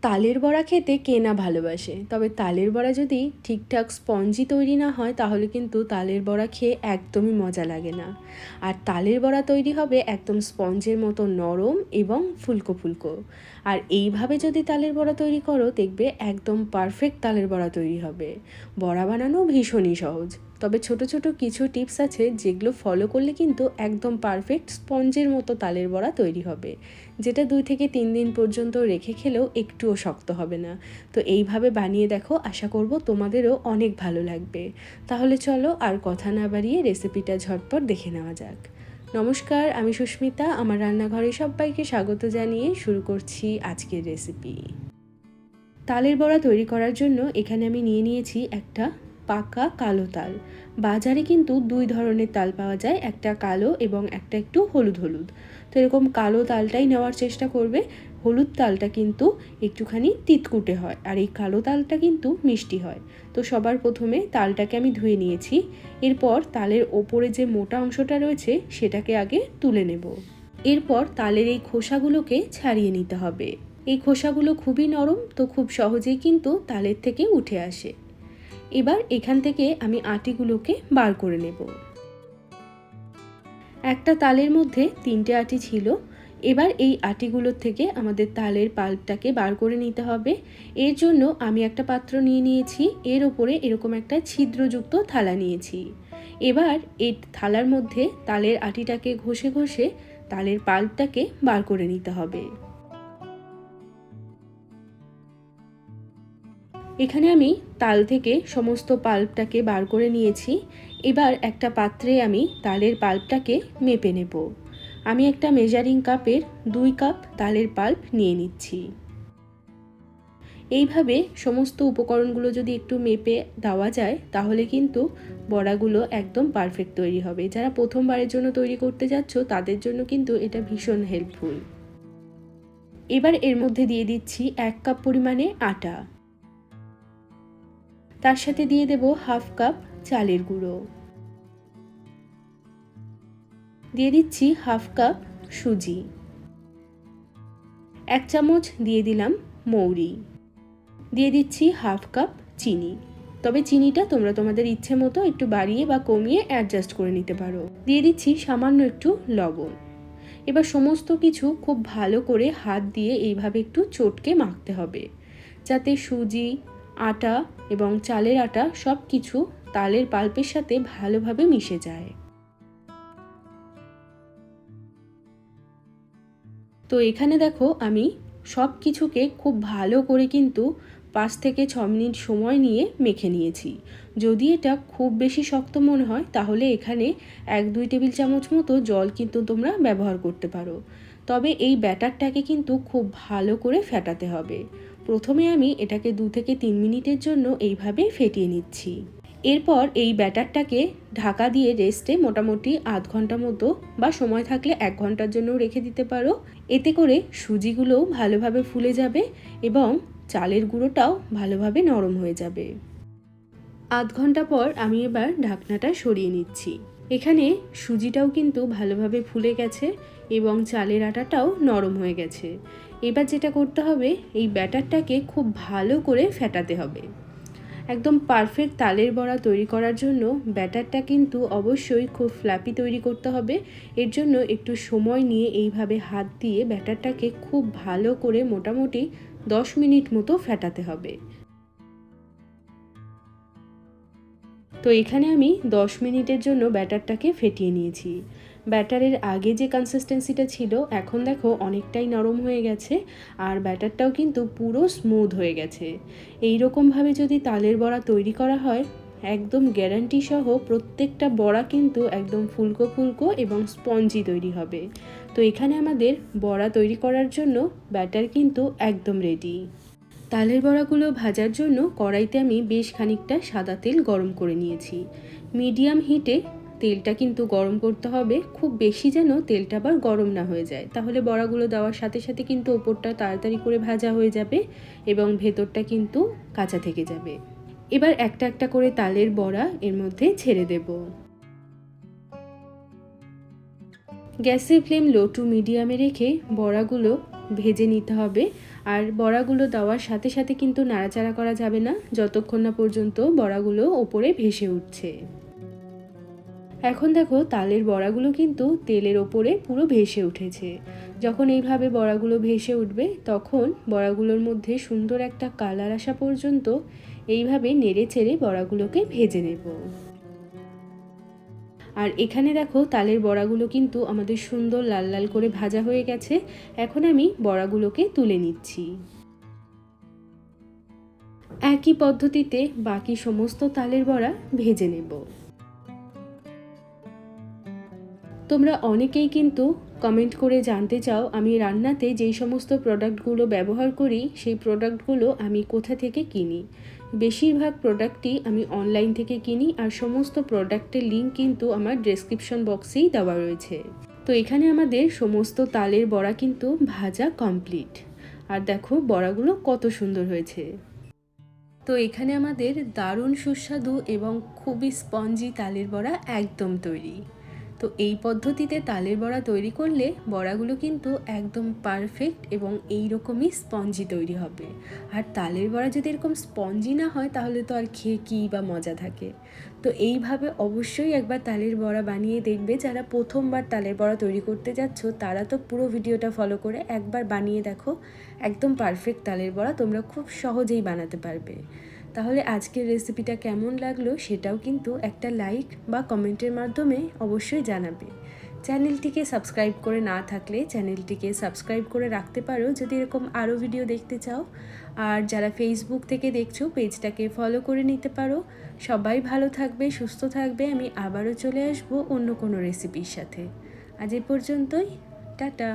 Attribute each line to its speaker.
Speaker 1: তালের বড়া খেতে কে না ভালোবাসে, তবে তালের বড়া যদি ঠিকঠাক স্পঞ্জি তৈরি না হয় তাহলে কিন্তু তালের বড়া খেয়ে একদমই মজা লাগে না। আর তালের বড়া তৈরি হবে একদম স্পঞ্জের মতো নরম এবং ফুলকো ফুলকো। আর এইভাবে যদি তালের বড়া তৈরি করো দেখবে একদম পারফেক্ট তালের বড়া তৈরি হবে। বড়া বানানো ভীষণই সহজ, তবে ছোট ছোট কিছু টিপস আছে যেগুলো ফলো করলে কিন্তু একদম পারফেক্ট স্পঞ্জের মতো তালের বড়া তৈরি হবে, যেটা 2 থেকে 3 দিন পর্যন্ত রেখে খেলেও একটুও শক্ত হবে না। তো এইভাবে বানিয়ে দেখো, আশা করব তোমাদেরও অনেক ভালো লাগবে। তাহলে চলো আর কথা না বাড়িয়ে রেসিপিটা ঝটপট দেখে নেওয়া যাক। নমস্কার, আমি সুস্মিতা। আমার রান্নাঘরে সবাইকে স্বাগত জানিয়ে শুরু করছি আজকের রেসিপি। তালের বড়া তৈরি করার জন্য এখানে আমি নিয়ে নিয়েছি একটা পাকা কালো তাল। বাজারে কিন্তু 2 ধরনের তাল পাওয়া যায়, একটা কালো এবং একটা একটু হলুদ হলুদ। তো এরকম কালো তালটাই নেওয়ার চেষ্টা করবে। হলুদ তালটা কিন্তু একটুখানি তিতকুটে হয়, আর এই কালো তালটা কিন্তু মিষ্টি হয়। তো সবার প্রথমে তালটাকে আমি ধুয়ে নিয়েছি। এরপর তালের ওপরে যে মোটা অংশটা রয়েছে সেটাকে আগে তুলে নেব। এরপর তালের এই খোসাগুলোকে ছাড়িয়ে নিতে হবে। এই খোসাগুলো খুবই নরম, তো খুব সহজেই কিন্তু তালের থেকে উঠে আসে। এবার এখান থেকে আমি আটিগুলোকে বার করে নেব। একটা তালের মধ্যে 3টে আটি ছিল। এবার এই আটিগুলোর থেকে আমাদের তালের পাল্পটাকে বার করে নিতে হবে। এর জন্য আমি একটা পাত্র নিয়ে নিয়েছি, এর ওপরে এরকম একটা ছিদ্রযুক্ত থালা নিয়েছি। এবার এই থালার মধ্যে তালের আটিটাকে ঘষে ঘষে তালের পাল্পটাকে বার করে নিতে হবে। এখানে আমি তাল থেকে সমস্ত পাল্পটাকে বার করে নিয়েছি। এবার একটা পাত্রে আমি তালের পাল্পটাকে মেপে নেব। আমি একটা মেজারিং কাপের 2 কাপ তালের পাল্প নিয়ে নিচ্ছি। এইভাবে সমস্ত উপকরণগুলো যদি একটু মেপে দেওয়া যায় তাহলে কিন্তু বড়াগুলো একদম পারফেক্ট তৈরি হবে। যারা প্রথমবারের জন্য তৈরি করতে যাচ্ছ তাদের জন্য কিন্তু এটা ভীষণ হেল্পফুল। এবার এর মধ্যে দিয়ে দিচ্ছি 1 কাপ পরিমাণে আটা। তার সাথে দিয়ে দেব হাফ কাপ চালের গুঁড়ো, দিয়ে দিচ্ছি হাফ কাপ সুজি, 1 চামচ দিয়ে দিলাম মৌরি, দিয়ে দিচ্ছি হাফ কাপ চিনি। তবে চিনিটা তোমরা তোমাদের ইচ্ছে মতো একটু বাড়িয়ে বা কমিয়ে অ্যাডজাস্ট করে নিতে পারো। দিয়ে দিচ্ছি সামান্য একটু লবণ। এবার সমস্ত কিছু খুব ভালো করে হাত দিয়ে এইভাবে একটু চটকে মাখতে হবে, যাতে সুজি, আটা এবং চালের আটা সব কিছু তালের পাল্পের সাথে ভালোভাবে মিশে যায়। তো এখানে দেখো আমি সব কিছুকে খুব ভালো করে কিন্তু 5 থেকে 6 মিনিট সময় নিয়ে মেখে নিয়েছি। যদি এটা খুব বেশি শক্ত মনে হয় তাহলে এখানে 1-2 টেবিল চামচ মতো জল কিন্তু তোমরা ব্যবহার করতে পারো। তবে এই ব্যাটারটাকে কিন্তু খুব ভালো করে ফেটাতে হবে। প্রথমে আমি এটাকে 2 থেকে 3 মিনিটের জন্য এইভাবে ফেটিয়ে নিচ্ছি। এরপর এই ব্যাটারটাকে ঢাকা দিয়ে রেস্টে মোটামুটি আধ ঘন্টা মতো বা সময় থাকলে 1 ঘন্টার জন্য রেখে দিতে পারো। এতে করে সুজিগুলোও ভালোভাবে ফুলে যাবে এবং চালের গুঁড়োটাও ভালোভাবে নরম হয়ে যাবে। আধ ঘন্টা পর আমি এবার ঢাকনাটা সরিয়ে নিচ্ছি। এখানে সুজিটাও কিন্তু ভালোভাবে ফুলে গেছে এবং চালের আটাটাও নরম হয়ে গেছে। এবার যেটা করতে হবে, এই ব্যাটারটাকে খুব ভালো করে ফেটাতে হবে। একদম পারফেক্ট তালের বড়া তৈরি করার জন্য ব্যাটারটা কিন্তু অবশ্যই খুব ফ্ল্যাপি তৈরি করতে হবে। এর জন্য একটু সময় নিয়ে এইভাবে হাত দিয়ে ব্যাটারটাকে খুব ভালো করে মোটামুটি 10 মিনিট মতো ফেটাতে হবে। তো এখানে আমি 10 মিনিটের জন্য ব্যাটারটাকে ফেটিয়ে নিয়েছি। ব্যাটারের আগে যে কনসিস্টেন্সিটা ছিল এখন দেখো অনেকটাই নরম হয়ে গেছে, আর ব্যাটারটাও কিন্তু পুরো স্মুথ হয়ে গেছে। এই রকমভাবে যদি তালের বড়া তৈরি করা হয় একদম গ্যারান্টি সহ প্রত্যেকটা বড়া কিন্তু একদম ফুলকো ফুলকো এবং স্পঞ্জি তৈরি হবে। তো এখানে আমাদের বড়া তৈরি করার জন্য ব্যাটার কিন্তু একদম রেডি। তালের বড়াগুলো ভাজার জন্য কড়াইতে আমি বেশ খানিকটা সাদা তেল গরম করে নিয়েছি। মিডিয়াম হিটে তেলটা কিন্তু গরম করতে হবে, খুব বেশি যেন তেলটা আবার গরম না হয়ে যায়, তাহলে বড়াগুলো দেওয়ার সাথে সাথে কিন্তু ওপরটা তাড়াতাড়ি করে ভাজা হয়ে যাবে এবং ভেতরটা কিন্তু কাঁচা থেকে যাবে। এবার একটা একটা করে তালের বড়া এর মধ্যে ছেড়ে দেব। গ্যাসের ফ্লেম লো টু মিডিয়ামে রেখে বড়াগুলো ভেজে নিতে হবে। আর বড়াগুলো দেওয়ার সাথে সাথে কিন্তু নাড়াচাড়া করা যাবে না যতক্ষণ না পর্যন্ত বড়াগুলো ওপরে ভেসে উঠছে। এখন দেখো তালের বড়াগুলো কিন্তু তেলের ওপরে পুরো ভেসে উঠেছে। যখন এইভাবে বড়াগুলো ভেসে উঠবে তখন বড়াগুলোর মধ্যে সুন্দর একটা কালার আসা পর্যন্ত এইভাবে নেড়ে চেড়ে বড়াগুলোকে ভেজে নেব। আর এখানে দেখো তালের বড়াগুলো কিন্তু আমাদের সুন্দর লাল লাল করে ভাজা হয়ে গেছে। এখন আমি বড়াগুলোকে তুলে নিচ্ছি। একই পদ্ধতিতে বাকি সমস্ত তালের বড়া ভেজে নেব। তোমরা অনেকেই কিন্তু কমেন্ট করে জানতে চাও আমি রান্নাতে যেই সমস্ত প্রোডাক্টগুলো ব্যবহার করি সেই প্রোডাক্টগুলো আমি কোথা থেকে কিনি। বেশিরভাগ প্রোডাক্টই আমি অনলাইন থেকে কিনি, আর সমস্ত প্রোডাক্টের লিঙ্ক কিন্তু আমার ডেসক্রিপশন বক্সেই দেওয়া রয়েছে। তো এখানে আমাদের সমস্ত তালের বড়া কিন্তু ভাজা কমপ্লিট। আর দেখো বড়াগুলো কত সুন্দর হয়েছে। তো এখানে আমাদের দারুণ সুস্বাদু এবং খুবই স্পঞ্জি তালের বড়া একদম তৈরি। তো এই পদ্ধতিতে তালের বড়া তৈরি করলে বড়াগুলো কিন্তু একদম পারফেক্ট এবং এই রকমই স্পঞ্জি তৈরি হবে। আর তালের বড়া যদি এরকম স্পঞ্জি না হয় তাহলে তো আর খেয়ে কী বা মজা থাকে। তো এইভাবে অবশ্যই একবার তালের বড়া বানিয়ে দেখবে। যারা প্রথমবার তালের বড়া তৈরি করতে যাচ্ছ তারা তো পুরো ভিডিওটা ফলো করে একবার বানিয়ে দেখো, একদম পারফেক্ট তালের বড়া তোমরা খুব সহজেই বানাতে পারবে। তাহলে আজকের রেসিপিটা কেমন লাগলো সেটাও কিন্তু একটা লাইক বা কমেন্টের মাধ্যমে অবশ্যই জানাবে। চ্যানেলটিকে সাবস্ক্রাইব করে না থাকলে চ্যানেলটিকে সাবস্ক্রাইব করে রাখতে পারো যদি এরকম আরও ভিডিও দেখতে চাও। আর যারা ফেসবুক থেকে দেখছো পেজটাকে ফলো করে নিতে পারো। সবাই ভালো থাকবে, সুস্থ থাকবে। আমি আবারও চলে আসবো অন্য কোনো রেসিপির সাথে। আজ এ পর্যন্তই, টাটা।